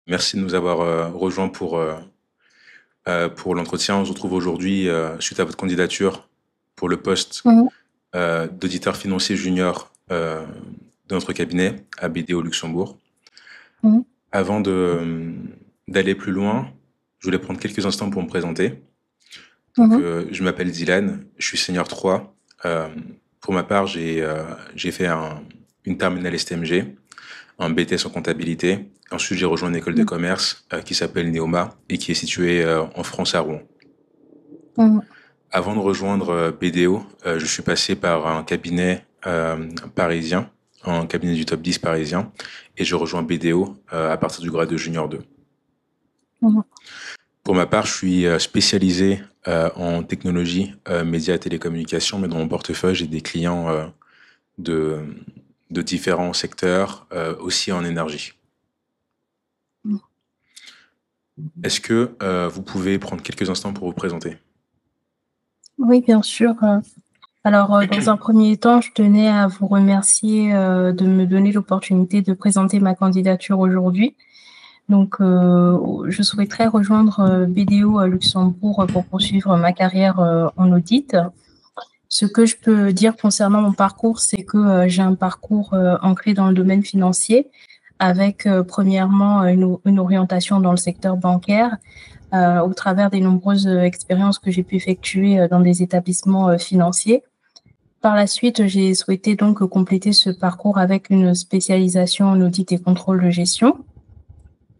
Merci de nous avoir rejoints pour l'entretien. On se retrouve aujourd'hui suite à votre candidature pour le poste Mhm, d'auditeur financier junior de notre cabinet à BDO Luxembourg. mhm, Avant d'aller plus loin, je voulais prendre quelques instants pour me présenter. Donc, mhm, je m'appelle Dylan, je suis senior 3. Euh, pour ma part, j'ai fait une terminale STMG, un BTS en comptabilité. Ensuite, j'ai rejoint une école de commerce qui s'appelle Neoma et qui est située en France à Rouen. mhm, Avant de rejoindre BDO, je suis passé par un cabinet parisien, un cabinet du top 10 parisien, et je rejoins BDO à partir du grade de junior 2. mhm. Pour ma part, je suis spécialisé en technologie, médias et télécommunications, mais dans mon portefeuille, j'ai des clients de, de différents secteurs, aussi en énergie. Est-ce que vous pouvez prendre quelques instants pour vous présenter? Oui, bien sûr. Alors, dans un premier temps, je tenais à vous remercier de me donner l'opportunité de présenter ma candidature aujourd'hui. Donc, je souhaiterais rejoindre BDO à Luxembourg pour poursuivre ma carrière en audit. Ce que je peux dire concernant mon parcours, c'est que j'ai un parcours ancré dans le domaine financier, avec premièrement une orientation dans le secteur bancaire, au travers des nombreuses expériences que j'ai pu effectuer dans des établissements financiers. Par la suite, j'ai souhaité donc compléter ce parcours avec une spécialisation en audit et contrôle de gestion.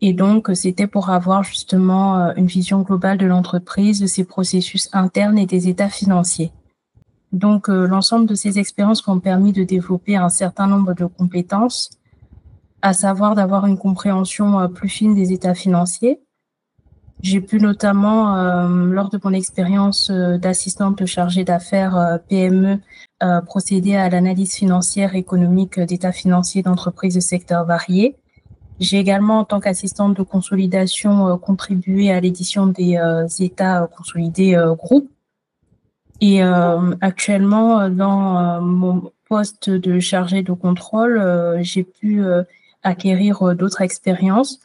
Et donc, c'était pour avoir justement une vision globale de l'entreprise, de ses processus internes et des états financiers. Donc, l'ensemble de ces expériences m'ont permis de développer un certain nombre de compétences, à savoir d'avoir une compréhension plus fine des états financiers. J'ai pu notamment, lors de mon expérience d'assistante chargée d'affaires PME, procéder à l'analyse financière et économique d'états financiers d'entreprises de secteurs variés. J'ai également, en tant qu'assistante de consolidation, contribué à l'édition des états consolidés groupes. Et actuellement, dans mon poste de chargée de contrôle, j'ai pu acquérir d'autres expériences,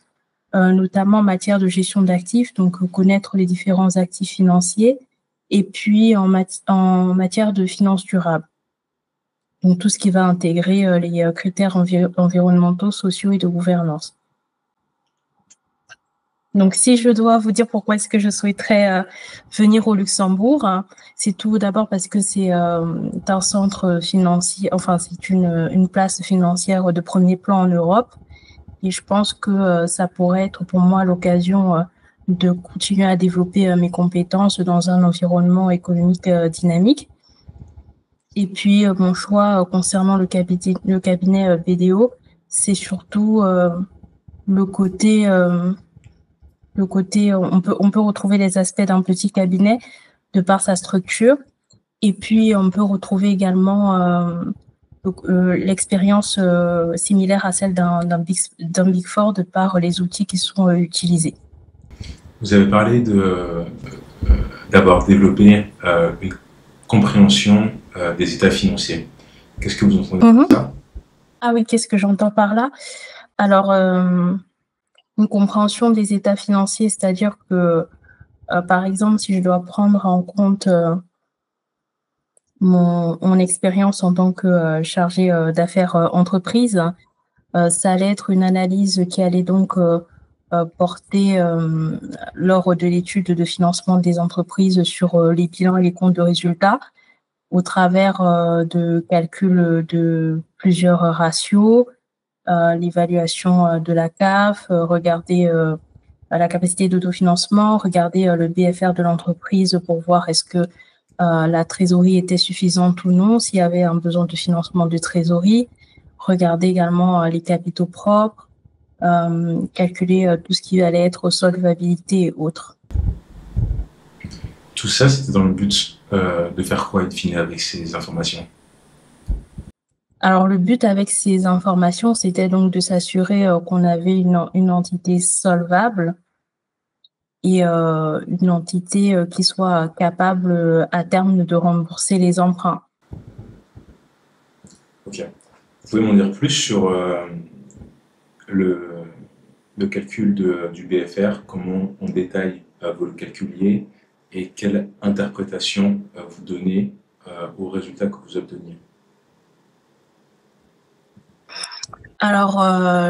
notamment en matière de gestion d'actifs, donc connaître les différents actifs financiers, et puis en matière de finances durables, donc tout ce qui va intégrer les critères environnementaux, sociaux et de gouvernance. Donc, si je dois vous dire pourquoi est-ce que je souhaiterais venir au Luxembourg, hein, c'est tout d'abord parce que c'est un centre financier, enfin, c'est une place financière de premier plan en Europe. Et je pense que ça pourrait être pour moi l'occasion de continuer à développer mes compétences dans un environnement économique dynamique. Et puis, mon choix concernant le cabinet BDO, c'est surtout le côté, on peut retrouver les aspects d'un petit cabinet de par sa structure. Et puis, on peut retrouver également l'expérience similaire à celle d'un Big Four de par les outils qui sont utilisés. Vous avez parlé d'avoir développé une compréhension des états financiers. Qu'est-ce que vous entendez Mhm. par ça? Ah oui, qu'est-ce que j'entends par là? Alors, une compréhension des états financiers, c'est-à-dire que, par exemple, si je dois prendre en compte mon expérience en tant que chargée d'affaires entreprise, ça allait être une analyse qui allait donc porter lors de l'étude de financement des entreprises sur les bilans et les comptes de résultats au travers de calculs de plusieurs ratios, l'évaluation de la CAF, regarder la capacité d'autofinancement, regarder le BFR de l'entreprise pour voir est-ce que la trésorerie était suffisante ou non, s'il y avait un besoin de financement de trésorerie, regarder également les capitaux propres, calculer tout ce qui allait être solvabilité et autres. Tout ça, c'était dans le but de faire quoi in fine avec ces informations? Alors, le but avec ces informations, c'était donc de s'assurer qu'on avait une entité solvable et une entité qui soit capable à terme de rembourser les emprunts. Ok. Vous pouvez m'en dire plus sur le, le calcul du BFR, comment on détaille vous le calculiez et quelle interprétation vous donnez aux résultats que vous obteniez. Alors,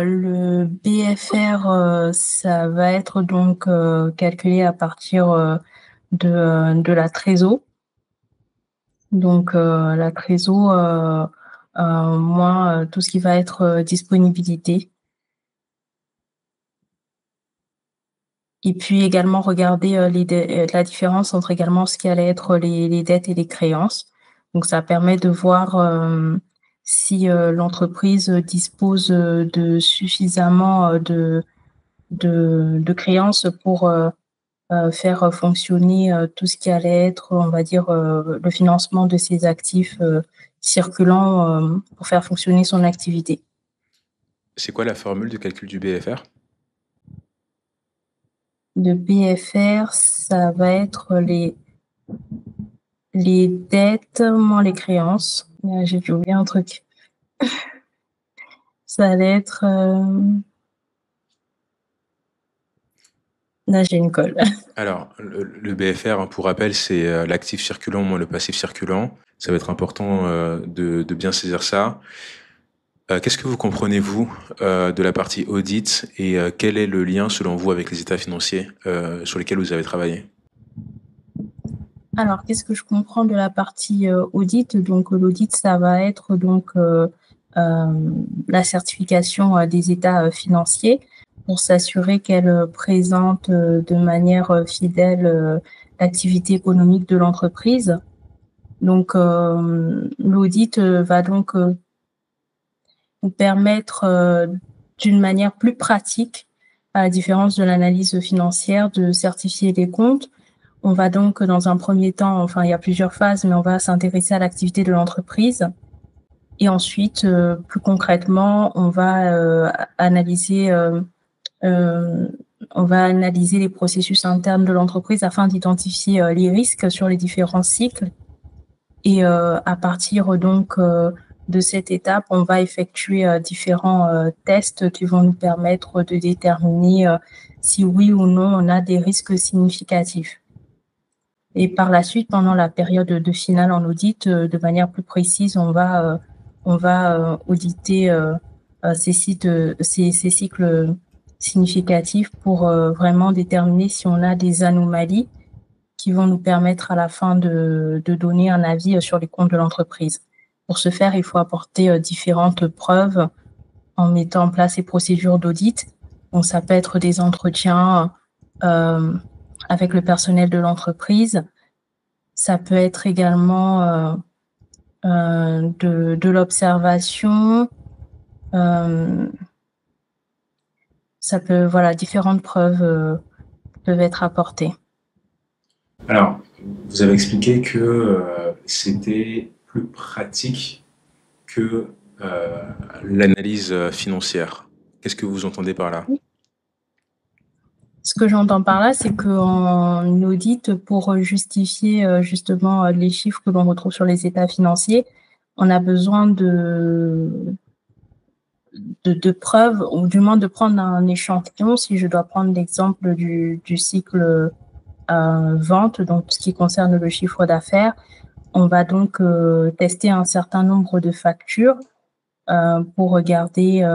le BFR, ça va être donc calculé à partir de la trésor. Donc, la trésor, moins tout ce qui va être disponibilité. Et puis également regarder la différence entre également ce qui allait être les dettes et les créances. Donc, ça permet de voir si l'entreprise dispose de suffisamment de créances pour faire fonctionner tout ce qui allait être, on va dire, le financement de ses actifs circulants pour faire fonctionner son activité. C'est quoi la formule de calcul du BFR? Le BFR, ça va être les dettes moins les créances. J'ai oublié un truc. Ça allait être... Là, j'ai une colle. Alors, le BFR, hein, pour rappel, c'est l'actif circulant moins le passif circulant. Ça va être important de bien saisir ça. Qu'est-ce que vous comprenez, vous, de la partie audit et quel est le lien, selon vous, avec les états financiers sur lesquels vous avez travaillé? Alors, qu'est-ce que je comprends de la partie audit? Donc, l'audit, ça va être donc la certification des états financiers pour s'assurer qu'elle présente de manière fidèle l'activité économique de l'entreprise. Donc, l'audit va donc nous permettre d'une manière plus pratique, à la différence de l'analyse financière, de certifier les comptes. On va donc, dans un premier temps, enfin, il y a plusieurs phases, mais on va s'intéresser à l'activité de l'entreprise. Et ensuite, plus concrètement, on va analyser les processus internes de l'entreprise afin d'identifier les risques sur les différents cycles. Et à partir donc de cette étape, on va effectuer différents tests qui vont nous permettre de déterminer si oui ou non on a des risques significatifs. Et par la suite, pendant la période de finale en audit, de manière plus précise, on va auditer ces cycles significatifs pour vraiment déterminer si on a des anomalies qui vont nous permettre à la fin de donner un avis sur les comptes de l'entreprise. Pour ce faire, il faut apporter différentes preuves en mettant en place les procédures d'audit. Donc, ça peut être des entretiens avec le personnel de l'entreprise. Ça peut être également de l'observation. Ça peut, voilà, différentes preuves peuvent être apportées. Alors, vous avez expliqué que c'était plus pratique que l'analyse financière. Qu'est-ce que vous entendez par là? Ce que j'entends par là, c'est qu'en audit, pour justifier justement les chiffres que l'on retrouve sur les états financiers, on a besoin de preuves, ou du moins de prendre un échantillon. Si je dois prendre l'exemple du cycle vente, donc ce qui concerne le chiffre d'affaires, on va donc tester un certain nombre de factures pour regarder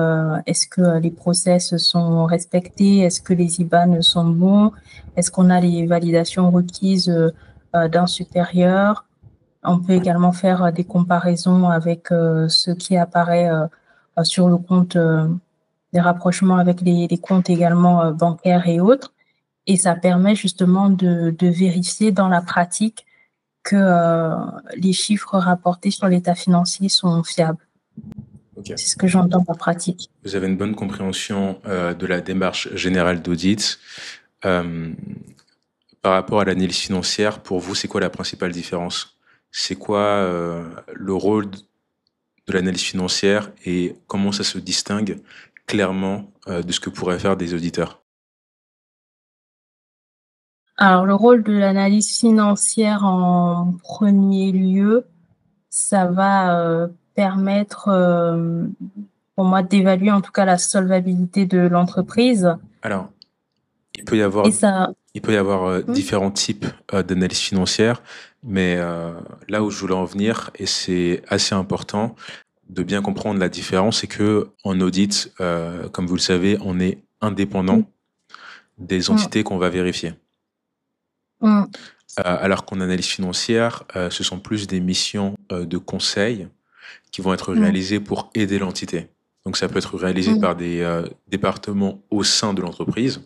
est-ce que les process sont respectés, est-ce que les IBAN sont bons, est-ce qu'on a les validations requises d'un supérieur. On peut également faire des comparaisons avec ce qui apparaît sur le compte, des rapprochements avec les comptes également bancaires et autres. Et ça permet justement de vérifier dans la pratique que les chiffres rapportés sur l'état financier sont fiables. Okay. C'est ce que j'entends par pratique. Vous avez une bonne compréhension de la démarche générale d'audit. Par rapport à l'analyse financière, pour vous, c'est quoi la principale différence? C'est quoi le rôle de l'analyse financière et comment ça se distingue clairement de ce que pourraient faire des auditeurs? Alors, le rôle de l'analyse financière en premier lieu, ça va permettre pour moi d'évaluer en tout cas la solvabilité de l'entreprise. Alors, il peut y avoir, Et ça, différents types d'analyse financière, mais là où je voulais en venir, et c'est assez important de bien comprendre la différence, c'est que en audit, comme vous le savez, on est indépendant des mm, entités qu'on va vérifier. mm, Alors qu'en analyse financière, ce sont plus des missions de conseil qui vont être mm, réalisées pour aider l'entité. Donc ça peut être réalisé mm, par des départements au sein de l'entreprise,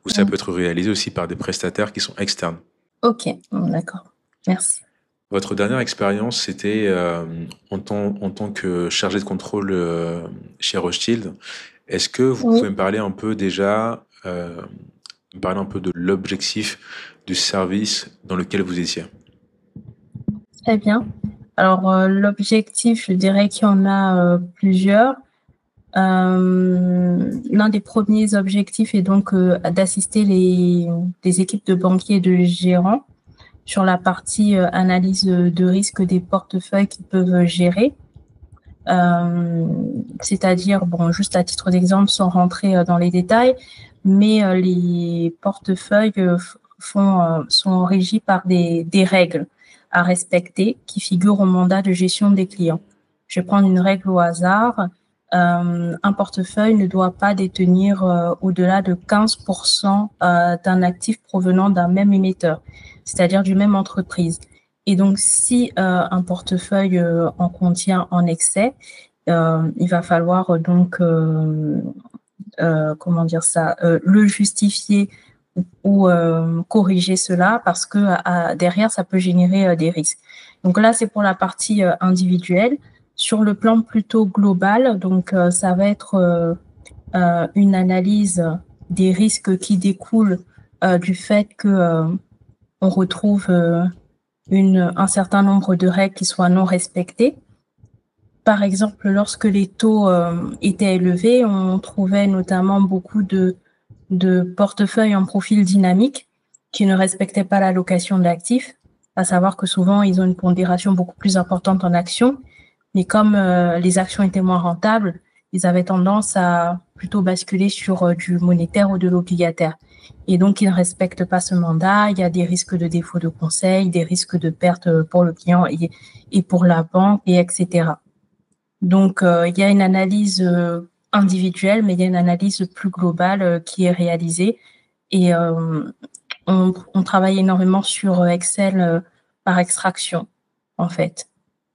ou ça mm. peut être réalisé aussi par des prestataires qui sont externes. Ok, d'accord. Merci. Votre dernière expérience, c'était en tant que chargé de contrôle chez Rothschild. Est-ce que vous Oui, pouvez me parler un peu déjà, me parler un peu de l'objectif du service dans lequel vous étiez? très bien. Alors, l'objectif, je dirais qu'il y en a plusieurs. L'un des premiers objectifs est donc d'assister les équipes de banquiers et de gérants sur la partie analyse de risque des portefeuilles qu'ils peuvent gérer. C'est-à-dire, bon, juste à titre d'exemple, sans rentrer dans les détails, mais les portefeuilles sont régis par des règles à respecter qui figurent au mandat de gestion des clients. Je vais prendre une règle au hasard. Un portefeuille ne doit pas détenir au-delà de 15% d'un actif provenant d'un même émetteur, c'est-à-dire d'une même entreprise. Et donc, si un portefeuille en contient en excès, il va falloir donc, comment dire ça, le justifier ou corriger cela parce que derrière, ça peut générer des risques. Donc là, c'est pour la partie individuelle. Sur le plan plutôt global, donc ça va être une analyse des risques qui découlent du fait que on retrouve un certain nombre de règles qui soient non respectées. Par exemple, lorsque les taux étaient élevés, on trouvait notamment beaucoup de portefeuilles en profil dynamique qui ne respectaient pas l'allocation d'actifs, à savoir que souvent, ils ont une pondération beaucoup plus importante en actions, mais comme les actions étaient moins rentables, ils avaient tendance à plutôt basculer sur du monétaire ou de l'obligataire. Et donc, ils ne respectent pas ce mandat. Il y a des risques de défaut de conseil, des risques de perte pour le client et pour la banque, et etc. Donc, il y a une analyse individuelle, mais il y a une analyse plus globale qui est réalisée. Et on travaille énormément sur Excel par extraction, en fait,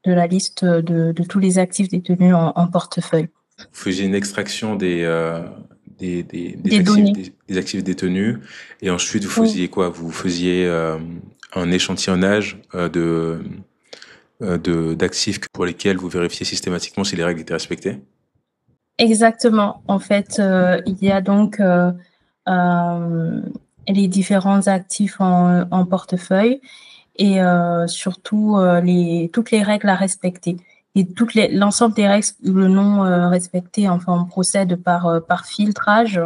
de la liste de tous les actifs détenus en portefeuille. Vous faisiez une extraction Des données. des actifs détenus, et ensuite vous Oui, faisiez quoi? Vous faisiez un échantillonnage d'actifs pour lesquels vous vérifiez systématiquement si les règles étaient respectées? exactement. En fait, il y a donc les différents actifs en portefeuille et surtout toutes les règles à respecter. Et l'ensemble des règles non respectées, enfin, on procède par filtrage,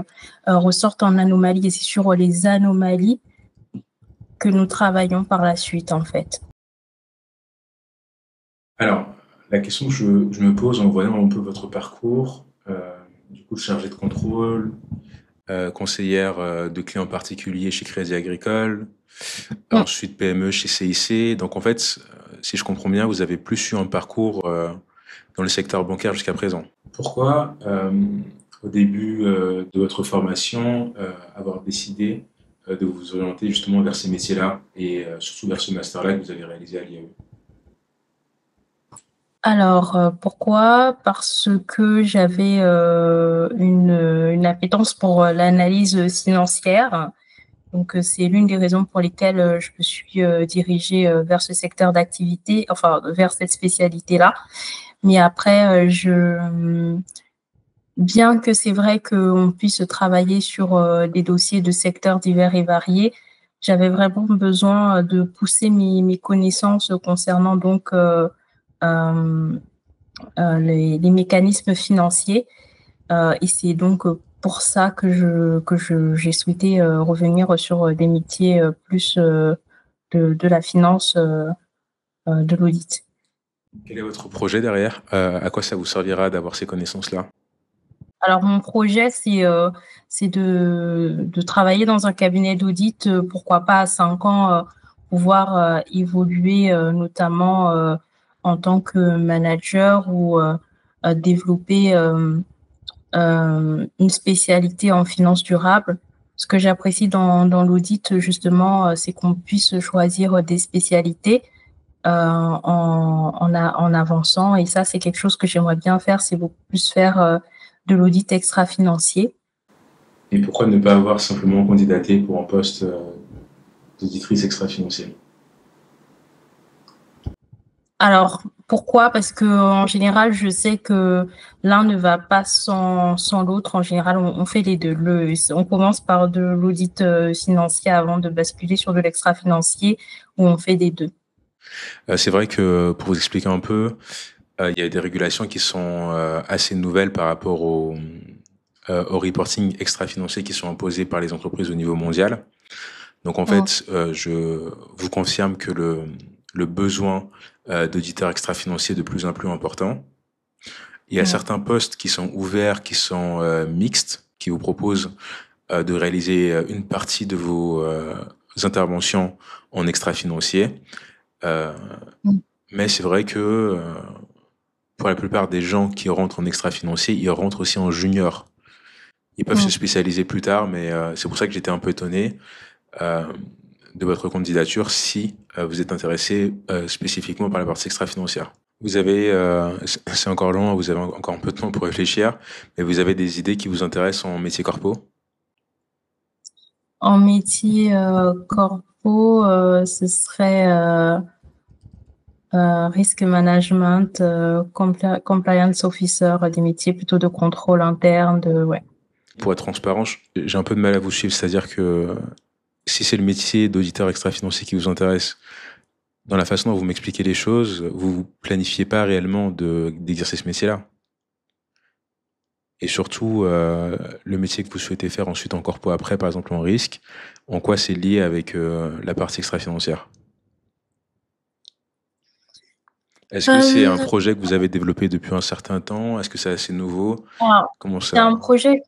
ressortent en anomalies. Et c'est sur les anomalies que nous travaillons par la suite, en fait. Alors, la question que je me pose en voyant un peu votre parcours, du coup, chargé de contrôle, conseillère de clients particuliers chez Crédit Agricole, Mm. ensuite PME chez CIC. Donc, en fait, si je comprends bien, vous avez plus eu un parcours dans le secteur bancaire jusqu'à présent. Pourquoi, au début de votre formation, avoir décidé de vous orienter justement vers ces métiers-là et surtout vers ce master-là que vous avez réalisé à l'IAE? Alors, pourquoi? Parce que j'avais une appétence pour l'analyse financière. Donc, c'est l'une des raisons pour lesquelles je me suis dirigée vers ce secteur d'activité, enfin, vers cette spécialité-là. Mais après, bien que c'est vrai qu'on puisse travailler sur des dossiers de secteurs divers et variés, j'avais vraiment besoin de pousser mes connaissances concernant donc les mécanismes financiers. Et c'est donc pour ça que j'ai souhaité revenir sur des métiers plus de la finance, de l'audit. Quel est votre projet derrière? À quoi ça vous servira d'avoir ces connaissances-là? Alors mon projet, c'est de travailler dans un cabinet d'audit, pourquoi pas à 5 ans, pouvoir, évoluer, notamment, en tant que manager ou, développer, une spécialité en finance durable. Ce que j'apprécie dans l'audit, justement, c'est qu'on puisse choisir des spécialités, en avançant, et ça, c'est quelque chose que j'aimerais bien faire, c'est beaucoup plus faire, de l'audit extra-financier. Et pourquoi ne pas avoir simplement candidaté pour un poste d'auditrice extra-financière? Alors, pourquoi? Parce que en général, je sais que l'un ne va pas sans l'autre. En général, on fait les 2. On commence par de l'audit, financier avant de basculer sur de l'extra-financier, où on fait des 2. C'est vrai que pour vous expliquer un peu, il y a des régulations qui sont assez nouvelles par rapport au reporting extra-financier qui sont imposés par les entreprises au niveau mondial. Donc en Mmh. fait, je vous confirme que le besoin d'auditeurs extra-financiers est de plus en plus important. Il y a Mmh. certains postes qui sont ouverts, qui sont mixtes, qui vous proposent de réaliser une partie de vos interventions en extra-financier. Euh, Mmh. mais c'est vrai que pour la plupart des gens qui rentrent en extra-financier, ils rentrent aussi en junior. Ils peuvent se Mmh. spécialiser plus tard, mais c'est pour ça que j'étais un peu étonné euh, de votre candidature si vous êtes intéressé spécifiquement par la partie extra-financière. Vous avez, c'est encore long, vous avez encore un peu de temps pour réfléchir, mais vous avez des idées qui vous intéressent en métier corpo? En métier, corpo, ce serait, risk management, compliance officer, des métiers plutôt de contrôle interne, ouais. Pour être transparent, j'ai un peu de mal à vous suivre, c'est-à-dire que si c'est le métier d'auditeur extra-financier qui vous intéresse, dans la façon dont vous m'expliquez les choses, vous planifiez pas réellement d'exercer ce métier-là. Et surtout, le métier que vous souhaitez faire ensuite en corpo après, par exemple en risque, en quoi c'est lié avec la partie extra-financière? Est-ce que c'est un Euh, projet que vous avez développé depuis un certain temps? Est-ce que c'est assez nouveau? alors, Comment c'est ça? un projet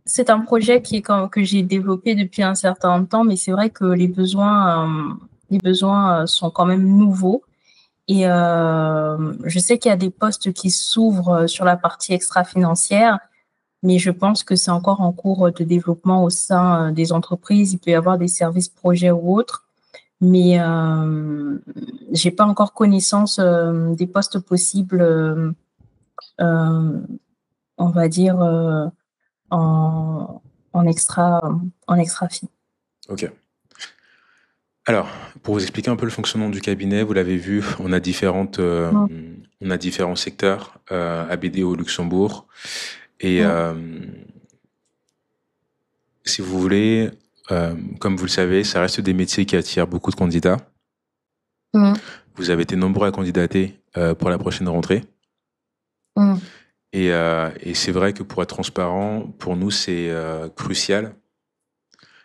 c'est un projet que j'ai développé depuis un certain temps, mais c'est vrai que les besoins sont quand même nouveaux. Et je sais qu'il y a des postes qui s'ouvrent sur la partie extra-financière, mais je pense que c'est encore en cours de développement au sein des entreprises. Il peut y avoir des services projets ou autres, mais j'ai pas encore connaissance des postes possibles, euh, on va dire, en, en extra, en extra-fi. Ok. Alors, pour vous expliquer un peu le fonctionnement du cabinet, vous l'avez vu, Mm, on a différents secteurs à BDO au Luxembourg. Et mm, si vous voulez, comme vous le savez, ça reste des métiers qui attirent beaucoup de candidats. mm, Vous avez été nombreux à candidater pour la prochaine rentrée. mm, Et c'est vrai que pour être transparent, pour nous, c'est crucial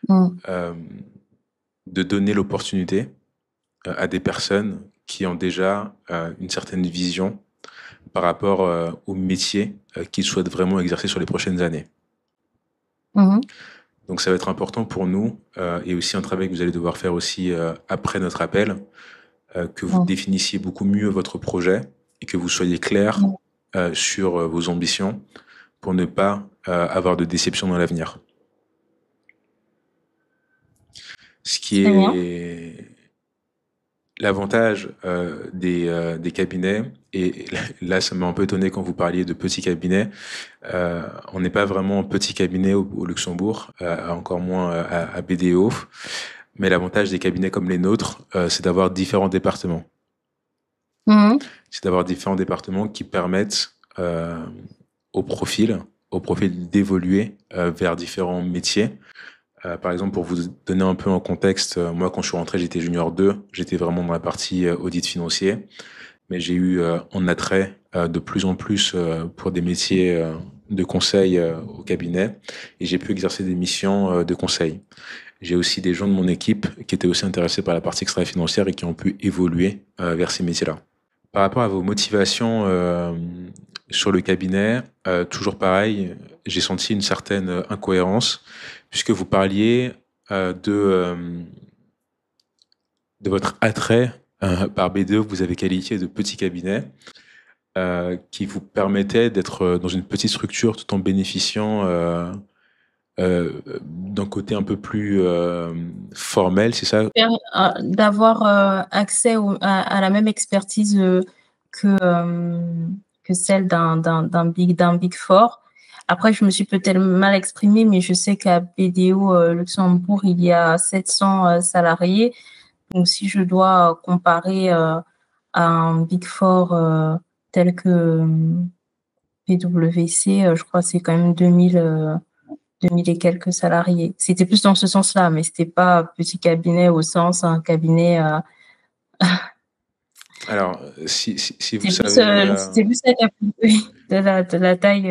mm, euh, de donner l'opportunité à des personnes qui ont déjà une certaine vision par rapport au métier qu'ils souhaitent vraiment exercer sur les prochaines années. mm, Donc ça va être important pour nous et aussi un travail que vous allez devoir faire aussi après notre appel, que vous mm, définissiez beaucoup mieux votre projet et que vous soyez clair mm. sur vos ambitions pour ne pas avoir de déception dans l'avenir. Ce qui Très bien. est l'avantage des cabinets, et là ça m'a un peu étonné quand vous parliez de petits cabinets, on n'est pas vraiment un petit cabinet au Luxembourg, encore moins à BDO, mais l'avantage des cabinets comme les nôtres, c'est d'avoir différents départements. Mm, C'est d'avoir différents départements qui permettent au profil, au profil d'évoluer vers différents métiers. Par exemple, pour vous donner un peu en contexte, moi, quand je suis rentré, j'étais junior 2, j'étais vraiment dans la partie audit financier, mais j'ai eu en attrait de plus en plus pour des métiers de conseil au cabinet, et j'ai pu exercer des missions de conseil. J'ai aussi des gens de mon équipe qui étaient aussi intéressés par la partie extra-financière et qui ont pu évoluer vers ces métiers-là. Par rapport à vos motivations sur le cabinet, toujours pareil, j'ai senti une certaine incohérence, puisque vous parliez de votre attrait par BDO que vous avez qualifié de petit cabinet, qui vous permettait d'être dans une petite structure tout en bénéficiant d'un côté un peu plus formel, c'est ça? D'avoir accès à la même expertise que, que celle d'un Big Four. Après, je me suis peut-être mal exprimée, mais je sais qu'à BDO Luxembourg, il y a 700 salariés. Donc, si je dois comparer à un Big Four tel que PwC, je crois que c'est quand même 2000 et quelques salariés. C'était plus dans ce sens-là, mais c'était pas petit cabinet au sens un cabinet. Alors, si vous C'était savez, plus de la taille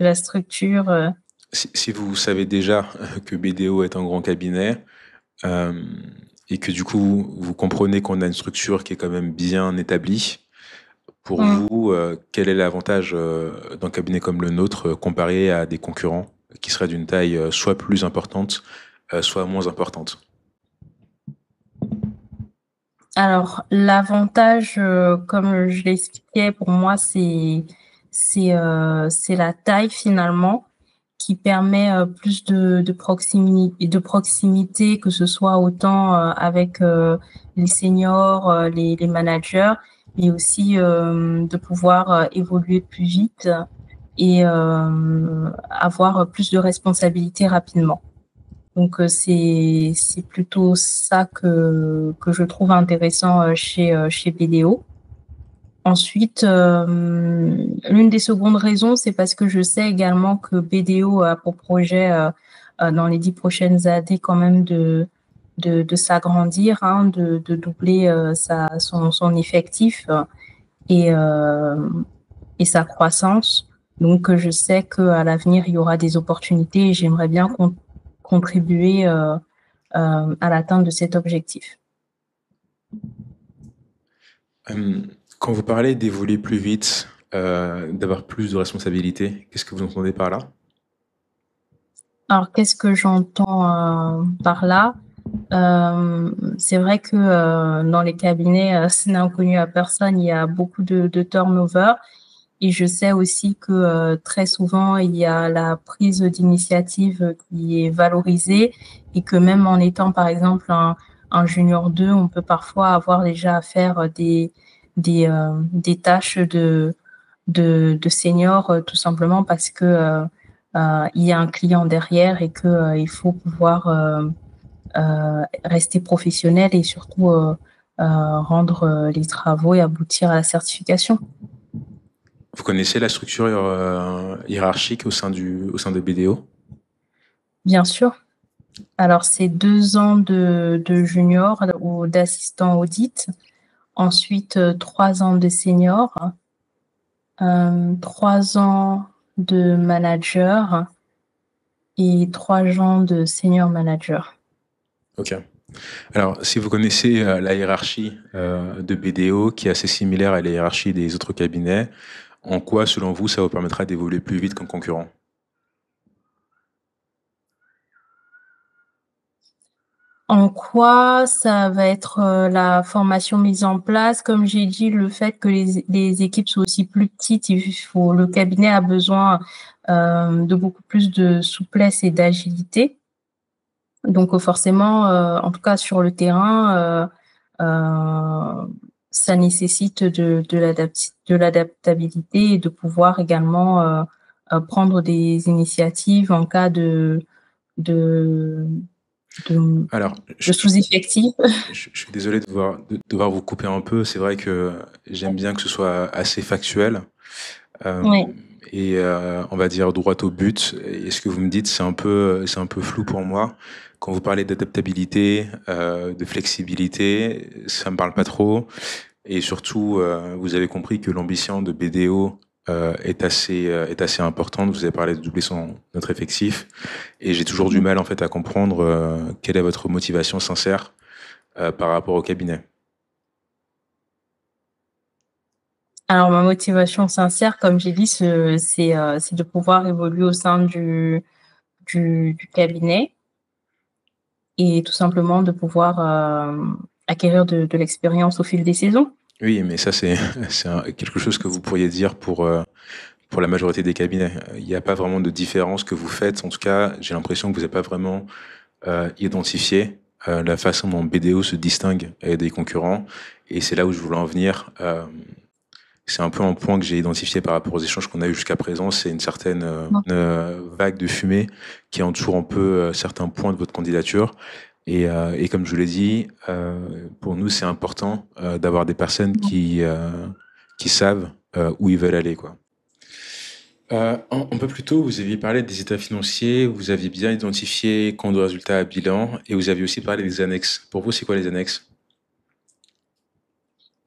de la structure. si vous savez déjà que BDO est un grand cabinet, euh, et que du coup, vous comprenez qu'on a une structure qui est quand même bien établie, pour vous, quel est l'avantage d'un cabinet comme le nôtre comparé à des concurrents qui seraient d'une taille soit plus importante, soit moins importante? Alors, l'avantage, comme je l'expliquais, pour moi, c'est la taille finalement qui permet plus de proximité, que ce soit autant avec les seniors, les managers, mais aussi de pouvoir évoluer plus vite et avoir plus de responsabilités rapidement. Donc, c'est plutôt ça que je trouve intéressant chez BDO. Ensuite, l'une des secondes raisons, c'est parce que je sais également que BDO a pour projet dans les 10 prochaines années quand même de s'agrandir, hein, de doubler son effectif et, et sa croissance. Donc, je sais qu'à l'avenir, il y aura des opportunités et j'aimerais bien contribuer à l'atteinte de cet objectif. Quand vous parlez d'évoluer plus vite, d'avoir plus de responsabilités, qu'est-ce que vous entendez par là? Alors, qu'est-ce que j'entends par là? C'est vrai que dans les cabinets, ce n'est inconnu à personne, il y a beaucoup de turnover. Et je sais aussi que très souvent, il y a la prise d'initiative qui est valorisée et que même en étant, par exemple, un junior 2, on peut parfois avoir déjà à faire des tâches de senior, tout simplement parce que il y a un client derrière et que il faut pouvoir rester professionnel et surtout rendre les travaux et aboutir à la certification. Vous connaissez la structure hiérarchique au sein de BDO? Bien sûr. Alors, c'est 2 ans de junior ou d'assistant audit. Ensuite, 3 ans de senior, 3 ans de manager et 3 ans de senior manager. Ok. Alors, si vous connaissez la hiérarchie de BDO, qui est assez similaire à la hiérarchie des autres cabinets, en quoi, selon vous, ça vous permettra d'évoluer plus vite qu'un concurrent? En quoi ça va être la formation mise en place? Comme j'ai dit, le fait que les équipes soient aussi plus petites, le cabinet a besoin de beaucoup plus de souplesse et d'agilité. Donc forcément, en tout cas sur le terrain, ça nécessite de l'adaptabilité et de pouvoir également prendre des initiatives en cas de Alors, sous-effectif. je suis désolé de devoir vous couper un peu. C'est vrai que j'aime bien que ce soit assez factuel. Oui. Et on va dire droit au but. Et ce que vous me dites, c'est un peu flou pour moi. Quand vous parlez d'adaptabilité, de flexibilité, ça me parle pas trop. Et surtout, vous avez compris que l'ambition de BDO est assez importante. Vous avez parlé de doubler notre effectif. Et j'ai toujours du mal en fait à comprendre quelle est votre motivation sincère par rapport au cabinet. Alors, ma motivation sincère, comme j'ai dit, c'est de pouvoir évoluer au sein du cabinet et tout simplement de pouvoir acquérir de l'expérience au fil des saisons. Oui, mais ça, c'est quelque chose que vous pourriez dire pour la majorité des cabinets. Il n'y a pas vraiment de différence que vous faites. En tout cas, j'ai l'impression que vous n'avez pas vraiment identifié la façon dont BDO se distingue des concurrents. Et c'est là où je voulais en venir. C'est un peu un point que j'ai identifié par rapport aux échanges qu'on a eu jusqu'à présent. C'est une certaine vague de fumée qui entoure un peu certains points de votre candidature. Et comme je vous l'ai dit, pour nous, c'est important d'avoir des personnes qui savent où ils veulent aller, quoi. Un peu plus tôt, vous aviez parlé des états financiers, vous aviez bien identifié compte de résultat à bilan, et vous aviez aussi parlé des annexes. Pour vous, c'est quoi les annexes?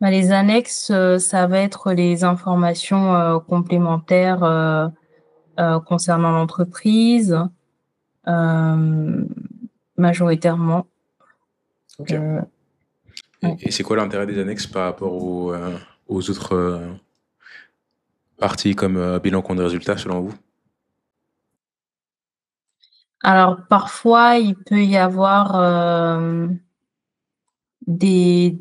Bah, les annexes, ça va être les informations complémentaires concernant l'entreprise, majoritairement. Ok. Ouais. Et c'est quoi l'intérêt des annexes par rapport aux autres parties comme bilan compte de résultat, selon vous? Alors, parfois, il peut y avoir des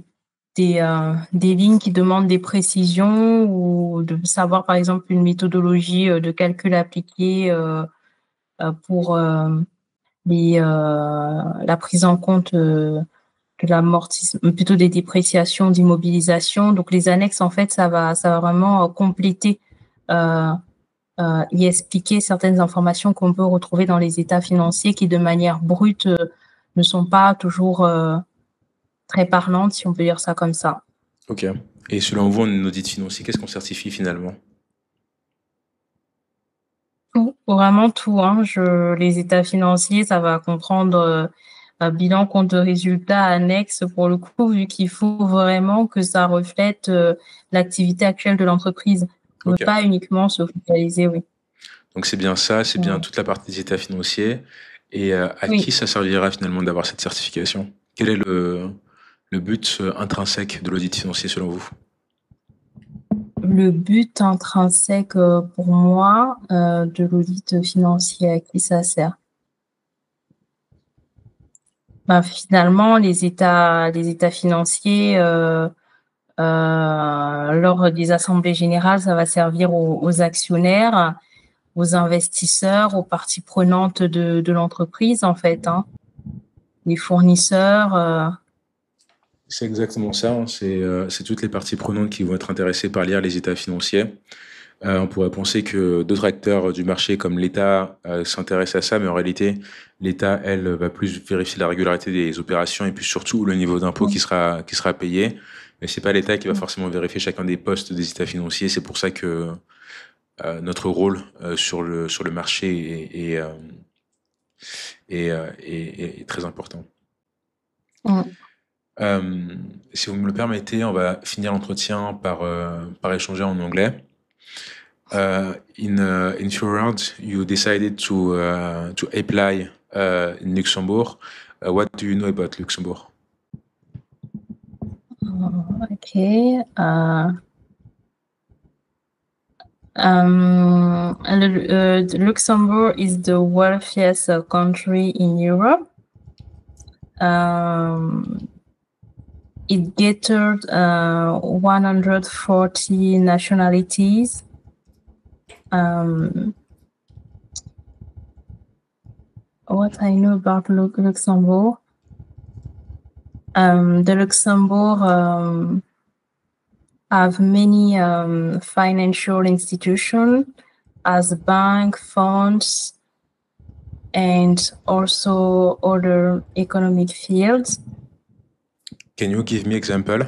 des lignes qui demandent des précisions ou de savoir, par exemple, une méthodologie de calcul appliquée pour la prise en compte de l'amortissement, plutôt des dépréciations, d'immobilisation. Donc, les annexes, en fait, ça va vraiment compléter euh, y expliquer certaines informations qu'on peut retrouver dans les états financiers qui, de manière brute, ne sont pas toujours très parlantes, si on peut dire ça comme ça. Ok. Et selon vous, en audit financier, qu'est-ce qu'on certifie finalement? Tout, vraiment tout, hein. Les états financiers, ça va comprendre un bilan, compte de résultats, annexe, pour le coup, vu qu'il faut vraiment que ça reflète l'activité actuelle de l'entreprise. Ne Ok. pas uniquement se focaliser, oui. Donc c'est bien ça, c'est bien Mm. toute la partie des états financiers. Et à qui Oui. ça servira finalement d'avoir cette certification? Quel est le but intrinsèque de l'audit financier selon vous? Le but intrinsèque pour moi de l'audit financier, à qui ça sert? Ben, finalement, les états financiers, lors des assemblées générales, ça va servir aux actionnaires, aux investisseurs, aux parties prenantes de l'entreprise, en fait, hein, les fournisseurs. C'est exactement ça, hein. C'est toutes les parties prenantes qui vont être intéressées par lire les états financiers. On pourrait penser que d'autres acteurs du marché comme l'État s'intéressent à ça, mais en réalité, l'État, elle, va plus vérifier la régularité des opérations et puis surtout le niveau d'impôt Mm, qui sera payé. Mais c'est pas l'État qui va mm, forcément vérifier chacun des postes des états financiers. C'est pour ça que notre rôle sur le marché est très important. mm. Euh, Si vous me le permettez, on va finir l'entretien par échanger en anglais. In few words, you decided to apply in Luxembourg. What do you know about Luxembourg? Okay. Luxembourg is the wealthiest country in Europe. It gathered 140 nationalities. What I know about Luxembourg, the Luxembourg have many financial institutions as bank, funds, and also other economic fields. Can you give me example?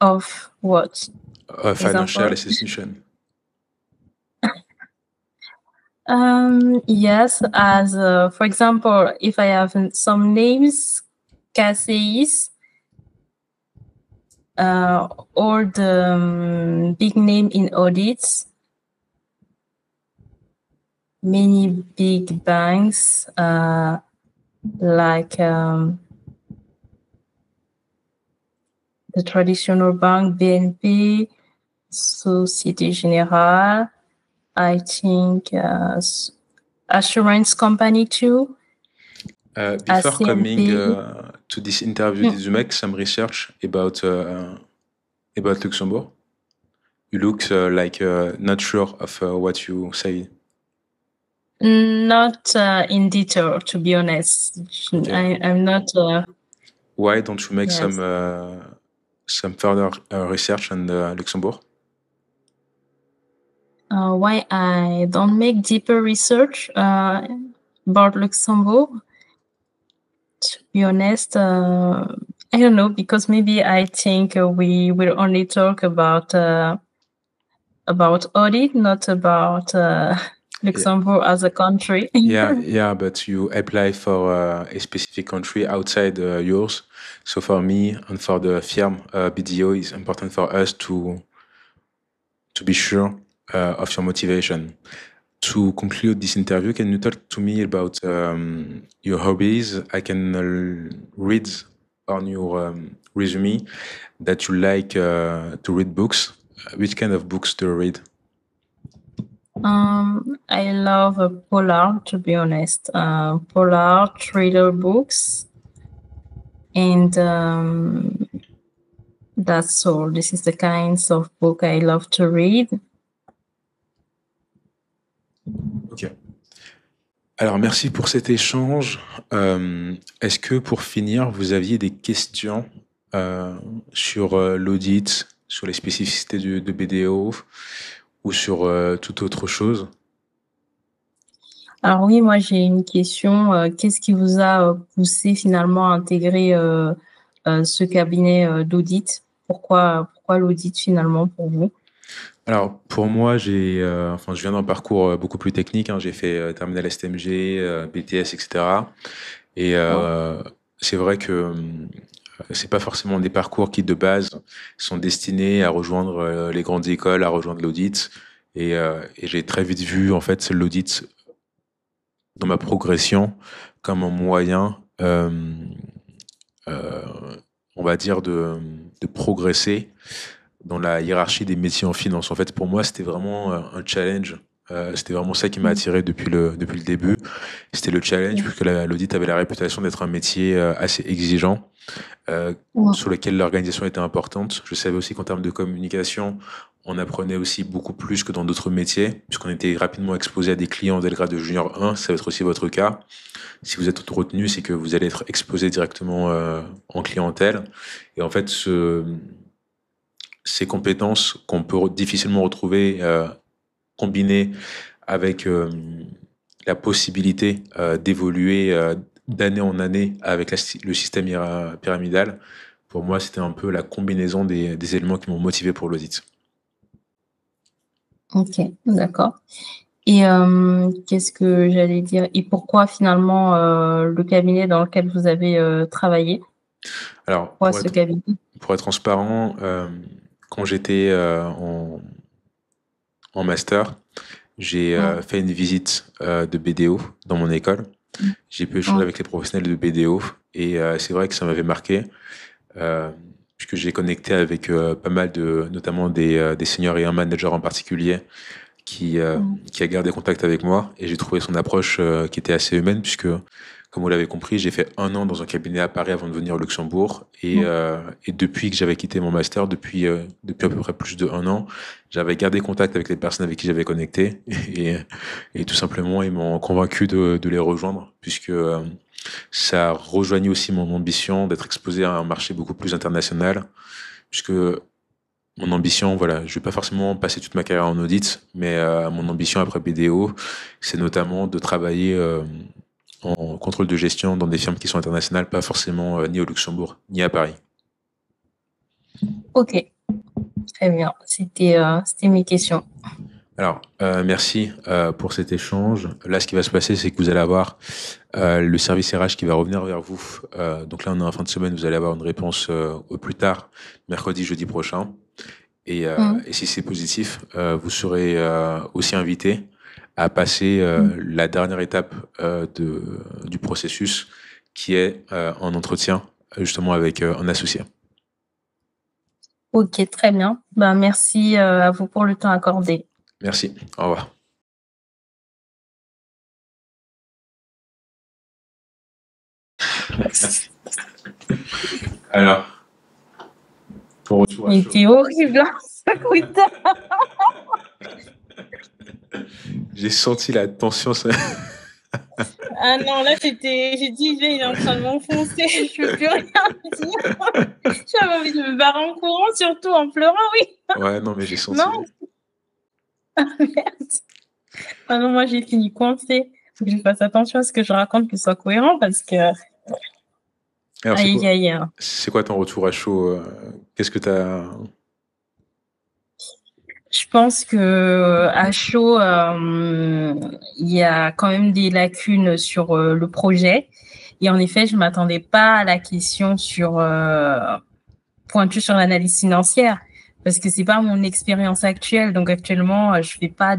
Of what? A financial Example? institution. Yes, as for example, if I have some names, CACEIS, or the big name in audits, many big banks like the the traditional bank, BNP, Société Générale, I think assurance company too, Before coming ACMP. to this interview, Mm. did you make some research about Luxembourg? You look like not sure of what you say. Not in detail, to be honest. Okay. I'm not. Why don't you make Yes. some further research on Luxembourg? Why I don't make deeper research about Luxembourg? To be honest, I don't know, because maybe I think we will only talk about audit, not about Yeah. Luxembourg as a country. Yeah, but you apply for a specific country outside yours. So for me and for the firm, BDO is important for us to be sure of your motivation. To conclude this interview, can you talk to me about your hobbies? I can read on your resume that you like to read books. Which kind of books do you read? I love polar, to be honest. Polar thriller books, and that's all. This is the kinds of book I love to read. Ok. Alors, merci pour cet échange. Est-ce que pour finir, vous aviez des questions sur l'audit, sur les spécificités de BDO ou sur toute autre chose? Alors oui, moi j'ai une question. Qu'est-ce qui vous a poussé finalement à intégrer ce cabinet d'audit? Pourquoi l'audit finalement pour vous? Alors, pour moi, je viens d'un parcours beaucoup plus technique, hein. J'ai fait terminal STMG, BTS, etc. Et c'est vrai que c'est pas forcément des parcours qui, de base, sont destinés à rejoindre les grandes écoles, à rejoindre l'audit. Et j'ai très vite vu, en fait, l'audit dans ma progression comme un moyen, on va dire, de progresser dans la hiérarchie des métiers en finance. En fait, pour moi, c'était vraiment un challenge. C'était vraiment ça qui m'a attiré depuis le début. C'était le challenge, puisque l'audit avait la réputation d'être un métier assez exigeant, sur lequel l'organisation était importante. Je savais aussi qu'en termes de communication, on apprenait aussi beaucoup plus que dans d'autres métiers, puisqu'on était rapidement exposé à des clients dès le grade de junior 1. Ça va être aussi votre cas. Si vous êtes retenu, c'est que vous allez être exposé directement en clientèle. Et en fait, ces compétences qu'on peut difficilement retrouver combinées avec la possibilité d'évoluer d'année en année avec le système pyramidal, pour moi, c'était un peu la combinaison des éléments qui m'ont motivé pour l'audit. Ok, d'accord. Et qu'est-ce que j'allais dire? Et pourquoi finalement le cabinet dans lequel vous avez travaillé? Alors, Pourquoi ce cabinet? pour être transparent, quand j'étais en master, j'ai fait une visite de BDO dans mon école. J'ai pu échanger avec les professionnels de BDO et c'est vrai que ça m'avait marqué, puisque j'ai connecté avec pas mal notamment des seniors et un manager en particulier qui a gardé contact avec moi, et j'ai trouvé son approche qui était assez humaine, puisque, comme vous l'avez compris, j'ai fait 1 an dans un cabinet à Paris avant de venir au Luxembourg, et depuis que j'avais quitté mon master, depuis à peu près plus de 1 an, j'avais gardé contact avec les personnes avec qui j'avais connecté, et tout simplement, ils m'ont convaincu de les rejoindre, puisque ça rejoignait aussi mon ambition d'être exposé à un marché beaucoup plus international, puisque mon ambition, voilà, je vais pas forcément passer toute ma carrière en audit, mais mon ambition après BDO, c'est notamment de travailler en contrôle de gestion dans des firmes qui sont internationales, pas forcément ni au Luxembourg, ni à Paris. Ok, très bien. C'était mes questions. Alors, merci pour cet échange. Là, ce qui va se passer, c'est que vous allez avoir le service RH qui va revenir vers vous. Donc là, on est en fin de semaine, vous allez avoir une réponse au plus tard, mercredi, jeudi prochain. Et si c'est positif, vous serez aussi invité à passer la dernière étape du processus, qui est un entretien justement avec un associé. Ok, très bien. Ben, merci à vous pour le temps accordé. Merci. Au revoir. Alors, ton retour à Mais chaud. t'es horrible, hein, ce Quentin. J'ai senti la tension. Ah non, là, j'ai dit, il est en train de m'enfoncer, je peux plus rien dire. J'avais envie de me barrer en courant, surtout en pleurant, oui. Ouais, non, mais j'ai Non, senti. merde. Ah non, moi, j'ai fini coincée. Faut que je fasse attention à ce que je raconte, que ce soit cohérent, parce que, Alors, aïe, aïe, aïe. c'est quoi ton retour à chaud? Qu'est-ce que t'as... Je pense que à chaud, il y a quand même des lacunes sur le projet. Et en effet, je m'attendais pas à la question sur pointue sur l'analyse financière parce que c'est pas mon expérience actuelle. Donc actuellement, je fais pas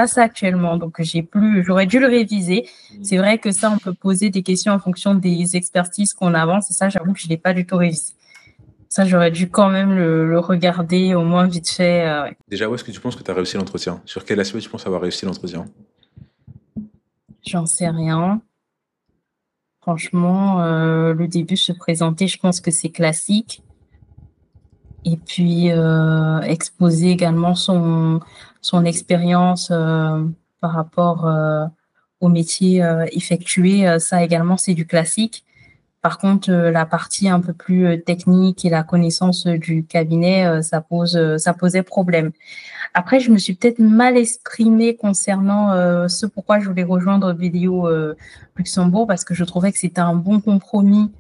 ça actuellement. Donc j'aurais dû le réviser. C'est vrai que ça, on peut poser des questions en fonction des expertises qu'on avance. Et ça, j'avoue que je l'ai pas du tout révisé. Ça, j'aurais dû quand même le regarder au moins vite fait. Ouais. Déjà, où est-ce que tu penses que tu as réussi l'entretien? Sur quel aspect tu penses avoir réussi l'entretien? J'en sais rien. Franchement, le début se présenter, je pense que c'est classique. Et puis exposer également son expérience par rapport au métier effectué, ça également c'est du classique. Par contre, la partie un peu plus technique et la connaissance du cabinet, ça posait problème. Après, je me suis peut-être mal exprimée concernant ce pourquoi je voulais rejoindre Vidéo Luxembourg parce que je trouvais que c'était un bon compromis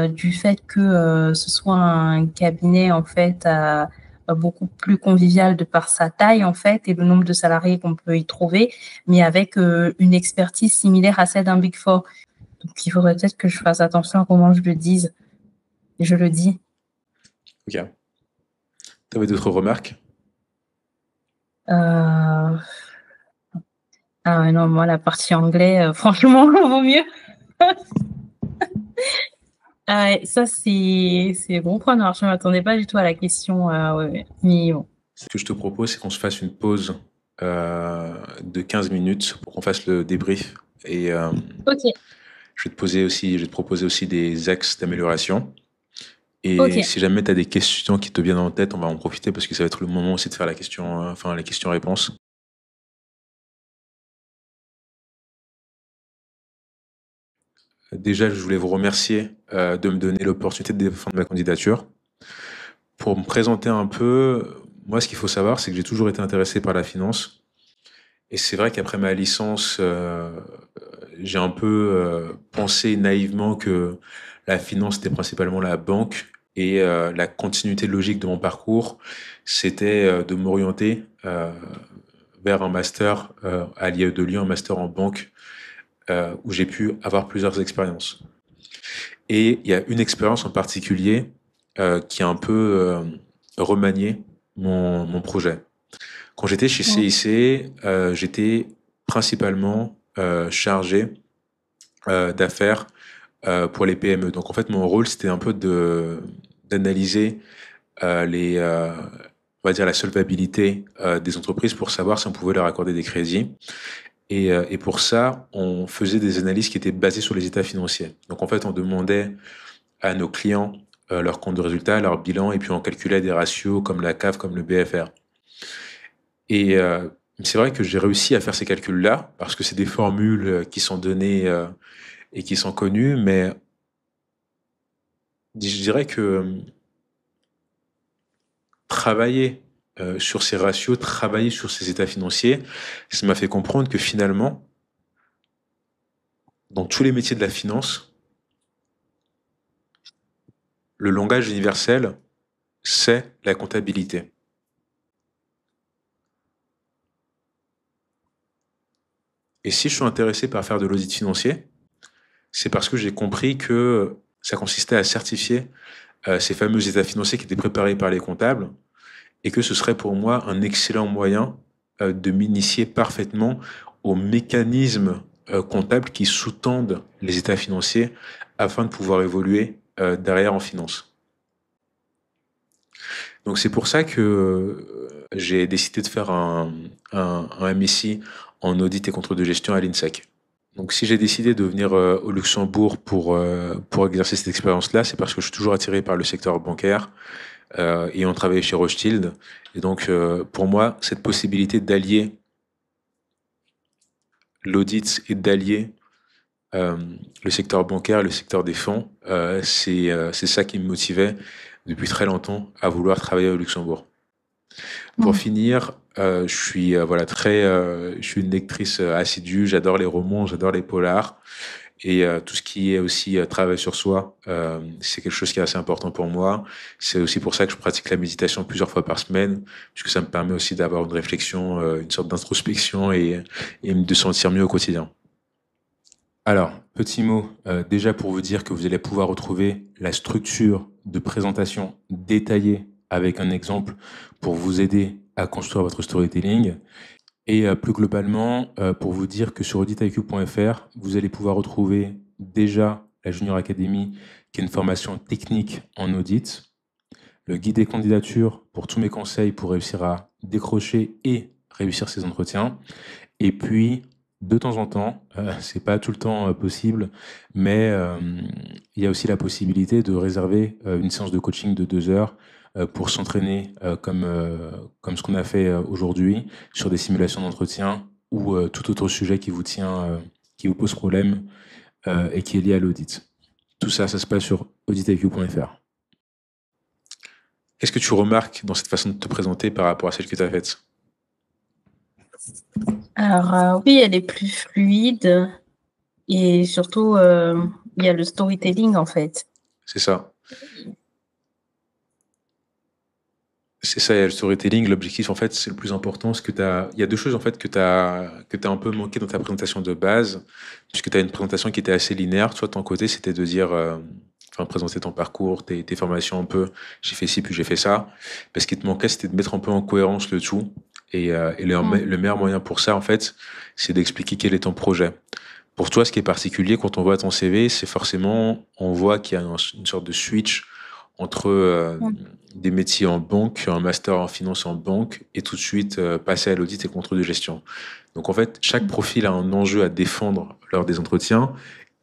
du fait que ce soit un cabinet en fait beaucoup plus convivial de par sa taille en fait et le nombre de salariés qu'on peut y trouver, mais avec une expertise similaire à celle d'un Big Four. Donc, il faudrait peut-être que je fasse attention à comment je le dise. Je le dis. Ok. T'avais d'autres remarques? Euh... Ah ouais, non, moi, la partie anglais, franchement, vaut mieux. Ah ouais, ça, c'est gros point noir. Je ne m'attendais pas du tout à la question. Ouais. Mais bon. Ce que je te propose, c'est qu'on se fasse une pause de 15 minutes pour qu'on fasse le débrief. Et Ok, je vais te proposer aussi des axes d'amélioration. Et ok. si jamais tu as des questions qui te viennent en tête, on va en profiter parce que ça va être le moment aussi de faire la question, enfin les questions-réponses. Déjà, je voulais vous remercier de me donner l'opportunité de défendre ma candidature. Pour me présenter un peu, moi, ce qu'il faut savoir, c'est que j'ai toujours été intéressé par la finance. Et c'est vrai qu'après ma licence, j'ai un peu pensé naïvement que la finance était principalement la banque et la continuité logique de mon parcours, c'était de m'orienter vers un master à l'IAE de Lyon, un master en banque où j'ai pu avoir plusieurs expériences. Et il y a une expérience en particulier qui a un peu remanié mon projet. Quand j'étais chez Mm. CIC, j'étais principalement chargé d'affaires pour les PME. Donc en fait, mon rôle, c'était un peu d'analyser on va dire la solvabilité des entreprises pour savoir si on pouvait leur accorder des crédits. Et pour ça, on faisait des analyses qui étaient basées sur les états financiers. Donc en fait, on demandait à nos clients leur compte de résultat, leur bilan, et puis on calculait des ratios comme la CAF, comme le BFR. Et c'est vrai que j'ai réussi à faire ces calculs-là, parce que c'est des formules qui sont données et qui sont connues, mais je dirais que travailler sur ces ratios, travailler sur ces états financiers, ça m'a fait comprendre que finalement, dans tous les métiers de la finance, le langage universel, c'est la comptabilité. Et si je suis intéressé par faire de l'audit financier, c'est parce que j'ai compris que ça consistait à certifier ces fameux états financiers qui étaient préparés par les comptables et que ce serait pour moi un excellent moyen de m'initier parfaitement aux mécanismes comptables qui sous-tendent les états financiers afin de pouvoir évoluer derrière en finance. Donc c'est pour ça que j'ai décidé de faire un MSc en audit et contrôle de gestion à l'INSEC. Donc si j'ai décidé de venir au Luxembourg pour exercer cette expérience-là, c'est parce que je suis toujours attiré par le secteur bancaire et on travaillait chez Rothschild. Et donc pour moi, cette possibilité d'allier l'audit et d'allier euh, le secteur bancaire, le secteur des fonds, c'est ça qui me motivait depuis très longtemps à vouloir travailler au Luxembourg. Pour Mm. finir, je suis une lectrice assidue. J'adore les romans, j'adore les polars et tout ce qui est aussi travail sur soi, c'est quelque chose qui est assez important pour moi. C'est aussi pour ça que je pratique la méditation plusieurs fois par semaine, puisque ça me permet aussi d'avoir une réflexion, une sorte d'introspection et de sentir mieux au quotidien. Alors, petit mot, déjà pour vous dire que vous allez pouvoir retrouver la structure de présentation détaillée avec un exemple pour vous aider à construire votre storytelling. Et plus globalement, pour vous dire que sur auditiq.fr, vous allez pouvoir retrouver déjà la Junior Academy, qui est une formation technique en audit, le guide des candidatures pour tous mes conseils pour réussir à décrocher et réussir ces entretiens. Et puis, de temps en temps, c'est pas tout le temps possible, mais il y a aussi la possibilité de réserver une séance de coaching de 2 heures pour s'entraîner comme ce qu'on a fait aujourd'hui sur des simulations d'entretien ou tout autre sujet qui vous tient, qui vous pose problème et qui est lié à l'audit. Tout ça, ça se passe sur auditic.fr. Qu'est-ce que tu remarques dans cette façon de te présenter par rapport à celle que tu as faite? Alors, oui, elle est plus fluide et surtout, il y a le storytelling en fait. C'est ça. C'est ça, il y a le storytelling. L'objectif, en fait, c'est le plus important. Il y a deux choses, en fait, que t'as un peu manqué dans ta présentation de base, puisque tu as une présentation qui était assez linéaire. Toi, de ton côté, c'était de dire, enfin, présenter ton parcours, tes formations un peu. J'ai fait ci, puis j'ai fait ça. Parce qu'il te manquait, c'était de mettre un peu en cohérence le tout. Le meilleur moyen pour ça, en fait, c'est d'expliquer quel est ton projet. Pour toi, ce qui est particulier quand on voit ton CV, c'est forcément, on voit qu'il y a une sorte de switch entre Mm. des métiers en banque, un master en finance en banque, et tout de suite passer à l'audit et contrôle de gestion. Donc en fait, chaque profil a un enjeu à défendre lors des entretiens,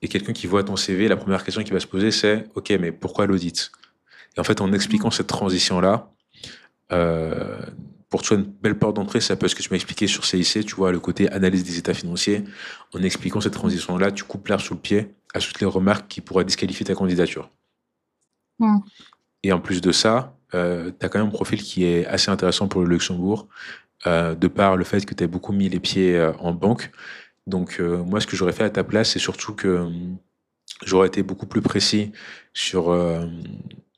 et quelqu'un qui voit ton CV, la première question qu'il va se poser, c'est, OK, mais pourquoi l'audit? Et en fait, en expliquant cette transition-là, euh, pour toi, une belle porte d'entrée, ça peut être ce que tu m'as expliqué sur CIC, tu vois, le côté analyse des états financiers. En expliquant cette transition-là, tu coupes l'herbe sous le pied à toutes les remarques qui pourraient disqualifier ta candidature. Mm. Et en plus de ça, tu as quand même un profil qui est assez intéressant pour le Luxembourg, de par le fait que tu as beaucoup mis les pieds en banque. Donc, moi, ce que j'aurais fait à ta place, c'est surtout que j'aurais été beaucoup plus précis sur.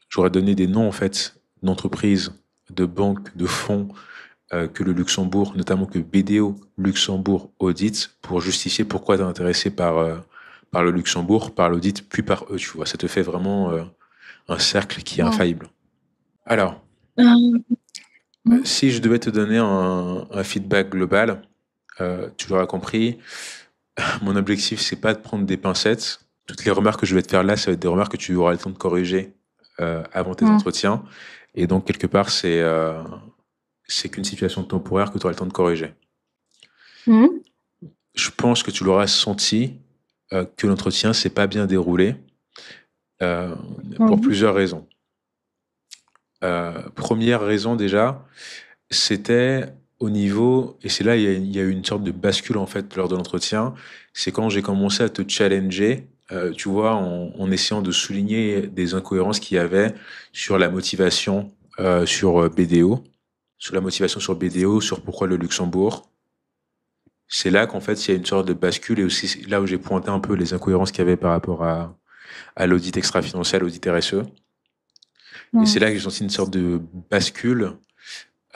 J'aurais donné des noms, en fait, d'entreprises, de banques, de fonds que le Luxembourg, notamment que BDO Luxembourg audite, pour justifier pourquoi tu es intéressé par le Luxembourg, par l'audit, puis par eux, tu vois. Ça te fait vraiment un cercle qui est Mm. infaillible. Alors, Mm. si je devais te donner un feedback global, tu l'auras compris, mon objectif, c'est pas de prendre des pincettes. Toutes les remarques que je vais te faire là, ça va être des remarques que tu auras le temps de corriger avant tes Mm. entretiens. Et donc, quelque part, c'est qu'une situation temporaire que tu auras le temps de corriger. Mm. Je pense que tu l'auras senti que l'entretien s'est pas bien déroulé euh, pour Mm. plusieurs raisons. Première raison déjà, c'était au niveau, et c'est là il y a eu une sorte de bascule en fait lors de l'entretien, c'est quand j'ai commencé à te challenger, tu vois, en essayant de souligner des incohérences qu'il y avait sur la motivation sur BDO, sur la motivation sur BDO, sur pourquoi le Luxembourg. C'est là qu'en fait il y a une sorte de bascule et aussi là où j'ai pointé un peu les incohérences qu'il y avait par rapport à l'audit extra-financier, à l'audit RSE. Et c'est Mm. là que j'ai senti une sorte de bascule,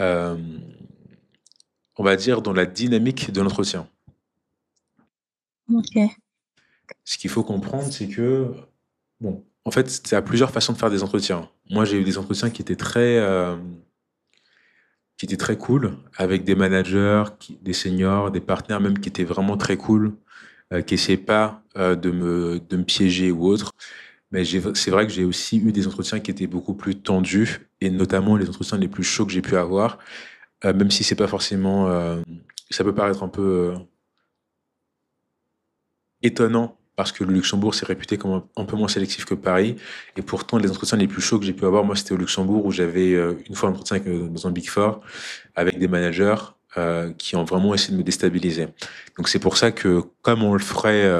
euh, on va dire, dans la dynamique de l'entretien. Ok. Ce qu'il faut comprendre, c'est que, bon, en fait, il y a plusieurs façons de faire des entretiens. Moi, j'ai eu des entretiens qui étaient très cool, avec des managers, des seniors, des partenaires même qui étaient vraiment très cool, qui essayaient pas de me piéger ou autre. Mais c'est vrai que j'ai aussi eu des entretiens qui étaient beaucoup plus tendus, et notamment les entretiens les plus chauds que j'ai pu avoir, même si c'est pas forcément, ça peut paraître un peu étonnant parce que le Luxembourg c'est réputé comme un peu moins sélectif que Paris, et pourtant les entretiens les plus chauds que j'ai pu avoir, moi, c'était au Luxembourg où j'avais une fois un entretien dans un Big Four avec des managers qui ont vraiment essayé de me déstabiliser. Donc c'est pour ça que, comme on le ferait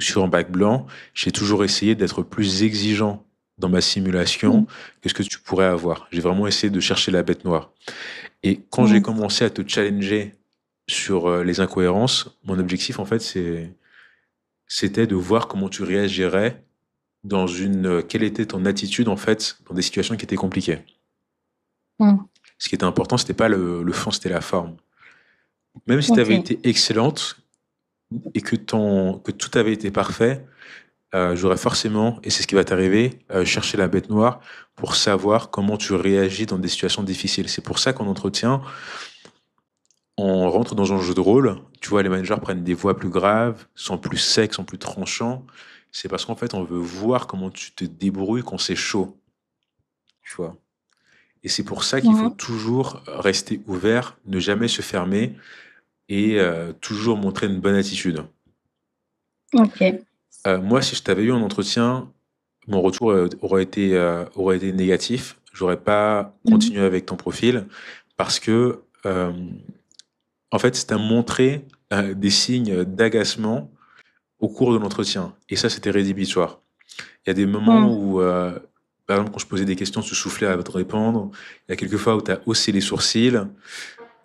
sur un bac blanc, j'ai toujours essayé d'être plus exigeant dans ma simulation Mm. que ce que tu pourrais avoir. J'ai vraiment essayé de chercher la bête noire. Et quand j'ai Mm. commencé à te challenger sur les incohérences, mon objectif, en fait, c'était de voir comment tu réagirais dans quelle était ton attitude, en fait, dans des situations qui étaient compliquées. Mm. Ce qui était important, c'était pas le fond, c'était la forme. Même si tu avais Ok. été excellente et que tout avait été parfait, j'aurais forcément, et c'est ce qui va t'arriver, chercher la bête noire pour savoir comment tu réagis dans des situations difficiles. C'est pour ça qu'en entretien, on rentre dans un jeu de rôle. Tu vois, les managers prennent des voix plus graves, sont plus secs, sont plus tranchants. C'est parce qu'en fait, on veut voir comment tu te débrouilles quand c'est chaud. Tu vois. Et c'est pour ça qu'il faut Mhm. toujours rester ouvert, ne jamais se fermer et toujours montrer une bonne attitude. Ok. Moi, si je t'avais eu en entretien, mon retour aurait été négatif. J'aurais pas Mhm. continué avec ton profil parce que, en fait, c'est à montrer des signes d'agacement au cours de l'entretien. Et ça, c'était rédhibitoire. Il y a des moments Mm. où, par exemple, quand je posais des questions, tu soufflais à te répondre. Il y a quelques fois où tu as haussé les sourcils,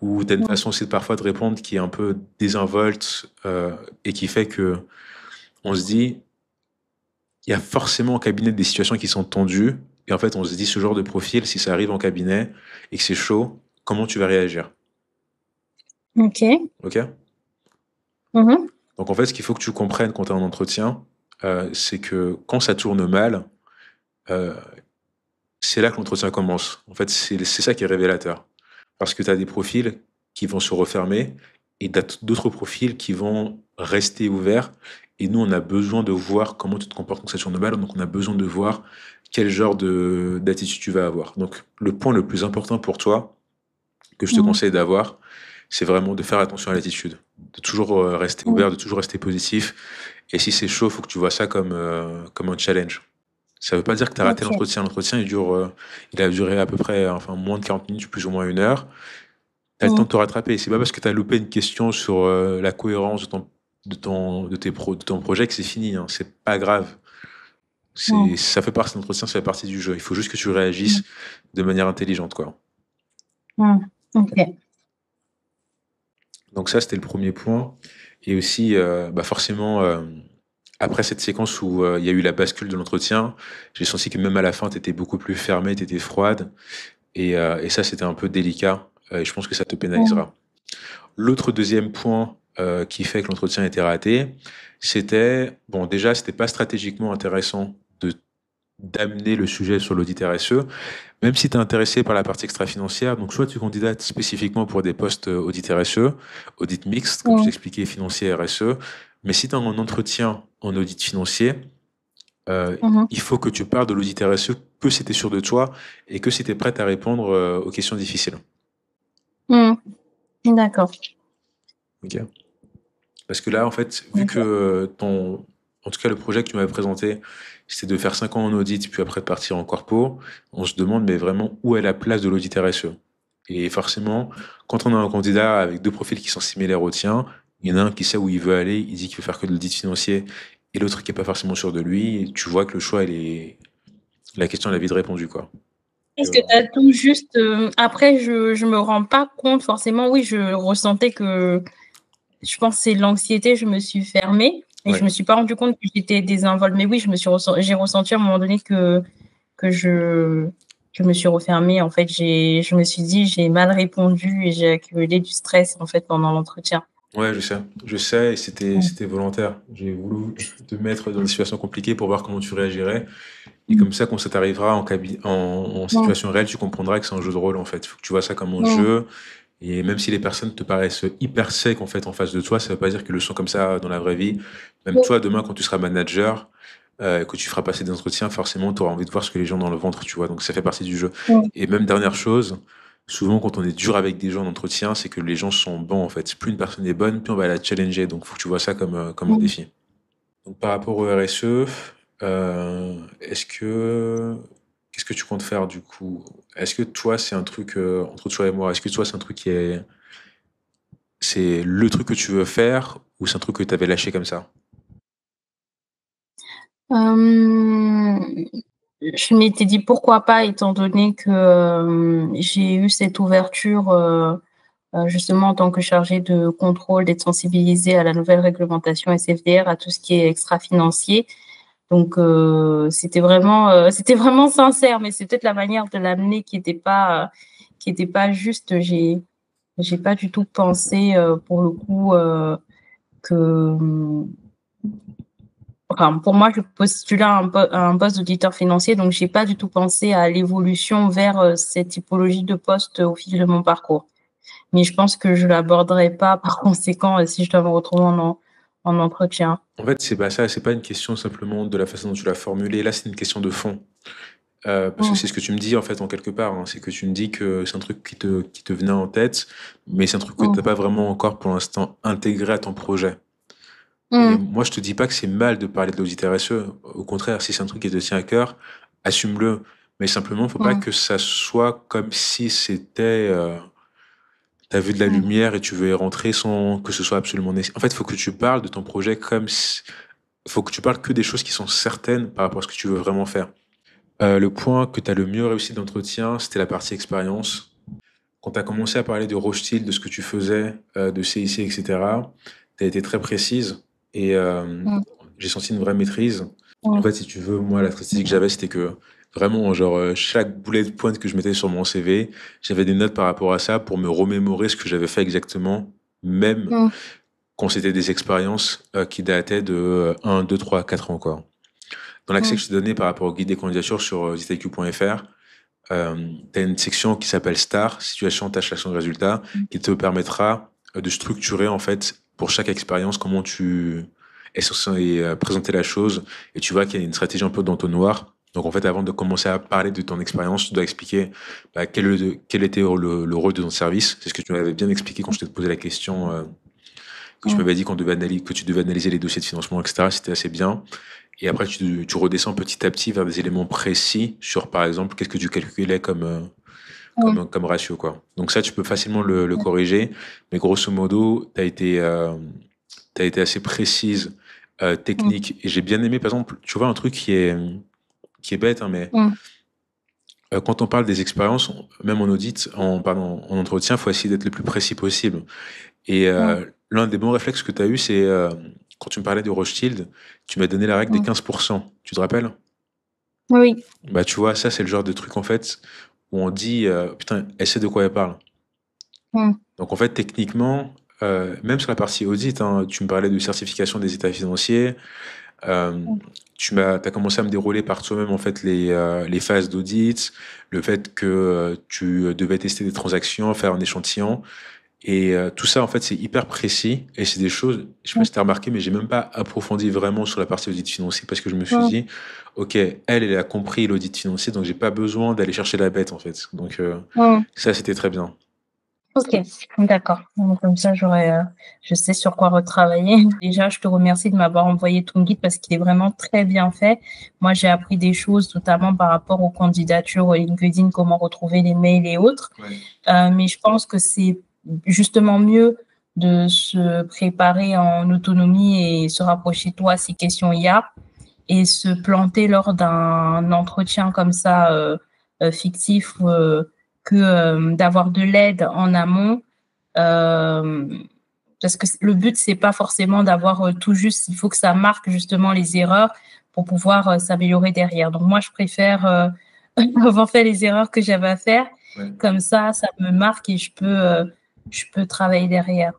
où tu as une Mm. façon aussi de parfois de répondre qui est un peu désinvolte et qui fait que on se dit, il y a forcément en cabinet des situations qui sont tendues. Et en fait, on se dit, ce genre de profil, si ça arrive en cabinet et que c'est chaud, comment tu vas réagir? Ok. OK? Mhm. Donc, en fait, ce qu'il faut que tu comprennes quand tu es en entretien, c'est que quand ça tourne mal, euh, c'est là que l'entretien commence. En fait, c'est ça qui est révélateur. Parce que tu as des profils qui vont se refermer et tu as d'autres profils qui vont rester ouverts. Et nous, on a besoin de voir comment tu te comportes quand ça tourne mal. Donc, on a besoin de voir quel genre d'attitude tu vas avoir. Donc, le point le plus important pour toi, que je te Mm. conseille d'avoir, c'est vraiment de faire attention à l'attitude. De toujours rester Mm. ouvert, de toujours rester positif. Et si c'est chaud, il faut que tu vois ça comme un challenge. Ça veut pas dire que tu as raté Ok. l'entretien. L'entretien, il a duré à peu près, enfin, moins de 40 minutes, plus ou moins 1 heure. Tu as le temps Mm. de te rattraper. C'est pas parce que tu as loupé une question sur la cohérence de ton projet que c'est fini, hein. C'est pas grave. Mm. Ça fait partie de l'entretien, ça fait partie du jeu. Il faut juste que tu réagisses Mm. de manière intelligente, quoi. Mm. Ok. Donc ça, c'était le premier point. Et aussi, bah forcément, après cette séquence où il y a eu la bascule de l'entretien, j'ai senti que même à la fin, tu étais beaucoup plus fermée, tu étais froide. Et ça, c'était un peu délicat. Et je pense que ça te Mm. pénalisera. L'autre deuxième point qui fait que l'entretien était raté, c'était, bon, déjà, c'était pas stratégiquement intéressant d'amener le sujet sur l'audit RSE, même si tu es intéressé par la partie extra-financière. Donc, soit tu candidates spécifiquement pour des postes audit RSE, audit mixte, comme je Mm. t'expliquais, financier RSE. Mais si tu es en entretien en audit financier, Mhm. il faut que tu parles de l'audit RSE, que c'était sûr de toi et que si tu es prête à répondre aux questions difficiles. Mm. D'accord. Ok. Parce que là, en fait, vu Ok. que en tout cas, le projet que tu m'avais présenté, c'était de faire 5 ans en audit, puis après de partir en corpo, on se demande, mais vraiment, où est la place de l'audit RSE? Et forcément, quand on a un candidat avec deux profils qui sont similaires au tien, il y en a un qui sait où il veut aller, il dit qu'il veut faire que de l'audit financier, et l'autre qui est pas forcément sûr de lui, et tu vois que le choix, la question, elle a vite répondu, quoi. Tu Est-ce que tu vois. as tout juste. Après, je me rends pas compte forcément. Oui, je ressentais que. Je pense que c'est l'anxiété. Je me suis fermée et je Ouais. me suis pas rendu compte que j'étais désinvolte. Mais oui, j'ai ressenti à un moment donné que je me suis refermée. En fait, je me suis dit, j'ai mal répondu et j'ai accumulé du stress en fait pendant l'entretien. Ouais, je sais, et Mm. c'était volontaire. J'ai voulu te mettre dans des situations compliquées pour voir comment tu réagirais. Et Mm. comme ça, quand ça t'arrivera en Mm. situation réelle, tu comprendras que c'est un jeu de rôle, en fait. Faut que tu vois ça comme un Mm. jeu. Et même si les personnes te paraissent hyper secs, en fait, en face de toi, ça veut pas dire qu'ils le sont comme ça dans la vraie vie. Même toi, demain, quand tu seras manager, que tu feras passer des entretiens, forcément, tu auras envie de voir ce que les gens ont dans le ventre, tu vois. Donc, ça fait partie du jeu. Mm. Et même dernière chose, souvent, quand on est dur avec des gens en entretien, c'est que les gens sont bons, en fait. Plus une personne est bonne, plus on va la challenger. Donc, faut que tu vois ça comme un Mm. défi. Donc, par rapport au RSE, qu'est-ce que tu comptes faire du coup? Est-ce que toi, c'est un truc, entre toi et moi, est-ce que toi, c'est un truc c'est le truc que tu veux faire ou c'est un truc que tu avais lâché comme ça? Euh, je m'étais dit pourquoi pas, étant donné que j'ai eu cette ouverture justement en tant que chargée de contrôle, d'être sensibilisée à la nouvelle réglementation SFDR, à tout ce qui est extra-financier. Donc c'était vraiment sincère, mais c'est peut-être la manière de l'amener qui était pas juste. J'ai pas du tout pensé pour le coup que enfin, pour moi, je postulais à un poste d'auditeur financier, donc j'ai pas du tout pensé à l'évolution vers cette typologie de poste au fil de mon parcours. Mais je pense que je l'aborderai pas par conséquent si je dois me retrouver en entretien. En fait, c'est pas ça, c'est pas une question simplement de la façon dont tu l'as formulé. Là, c'est une question de fond. Parce que Mm. c'est ce que tu me dis en fait en quelque part, hein. C'est que tu me dis que c'est un truc qui te venait en tête, mais c'est un truc que Mm. t'as pas vraiment encore pour l'instant intégré à ton projet. Et Mm. moi, je te dis pas que c'est mal de parler de l'audit RSE. Au contraire, si c'est un truc qui te tient à cœur, assume-le. Mais simplement, faut pas Mm. que ça soit comme si c'était, t'as vu de la Mm. lumière et tu veux y rentrer sans que ce soit absolument nécessaire. En fait, faut que tu parles de ton projet faut que tu parles que des choses qui sont certaines par rapport à ce que tu veux vraiment faire. Le point que tu as le mieux réussi d'entretien, c'était la partie expérience. Quand tu as commencé à parler de Rothschild, de ce que tu faisais, de CIC, etc., tu as été très précise et Mm. j'ai senti une vraie maîtrise. En Mm. fait, si tu veux, moi, la stratégie que j'avais, c'était que vraiment, genre, chaque bullet point que je mettais sur mon CV, j'avais des notes par rapport à ça pour me remémorer ce que j'avais fait exactement, même Mm. quand c'était des expériences qui dataient de 1, 2, 3, 4 ans, quoi. Dans l'accès Mm. que je t'ai donné par rapport au guide des candidatures sur zitaq.fr, tu as une section qui s'appelle Star, situation, tâche, action, résultat, qui te permettra de structurer en fait pour chaque expérience comment tu es censé présenter la chose. Et tu vois qu'il y a une stratégie un peu d'entonnoir. Donc en fait, avant de commencer à parler de ton expérience, tu dois expliquer quel était le rôle de ton service. C'est ce que tu m'avais bien expliqué quand je t'ai posé la question, que tu Mm. m'avais dit que tu devais analyser les dossiers de financement, etc. C'était assez bien. Et après, tu redescends petit à petit vers des éléments précis sur, par exemple, qu'est-ce que tu calculais Mm. comme ratio, quoi. Donc ça, tu peux facilement le corriger. Mais grosso modo, t'as été assez précise, Mm. technique. Et j'ai bien aimé, par exemple, tu vois, un truc qui est bête, hein, mais Mm. quand on parle des expériences, même en audit, pardon, en entretien, il faut essayer d'être le plus précis possible. Et Mm. l'un des bons réflexes que tu as eu, c'est quand tu me parlais de Rothschild, tu m'as donné la règle des Mm. 15%. Tu te rappelles? Oui. Bah, tu vois, ça, c'est le genre de truc, en fait, où on dit, putain, elle sait de quoi elle parle. Mm. Donc, en fait, techniquement, même sur la partie audit, hein, tu me parlais de certification des états financiers, euh, Mm. t'as commencé à me dérouler par toi-même, en fait, les phases d'audit, le fait que tu devais tester des transactions, faire un échantillon. Et tout ça, en fait, c'est hyper précis et c'est des choses, je sais pas Mm. si tu as remarqué, mais j'ai même pas approfondi vraiment sur la partie audit financier parce que je me suis Mm. dit, OK, elle a compris l'audit financier, donc j'ai pas besoin d'aller chercher la bête, en fait. Donc, Mm. ça, c'était très bien. Ok, d'accord. Donc, comme ça, je sais sur quoi retravailler. Déjà, je te remercie de m'avoir envoyé ton guide parce qu'il est vraiment très bien fait. Moi, j'ai appris des choses, notamment par rapport aux candidatures au LinkedIn, comment retrouver les mails et autres. Ouais. Mais je pense que c'est justement mieux de se préparer en autonomie et se rapprocher de toi si question il y a et se planter lors d'un entretien comme ça fictif que d'avoir de l'aide en amont parce que le but c'est pas forcément d'avoir tout juste, il faut que ça marque justement les erreurs pour pouvoir s'améliorer derrière. Donc moi je préfère avoir fait les erreurs que j'avais à faire, Ouais. comme ça me marque et je peux travailler derrière.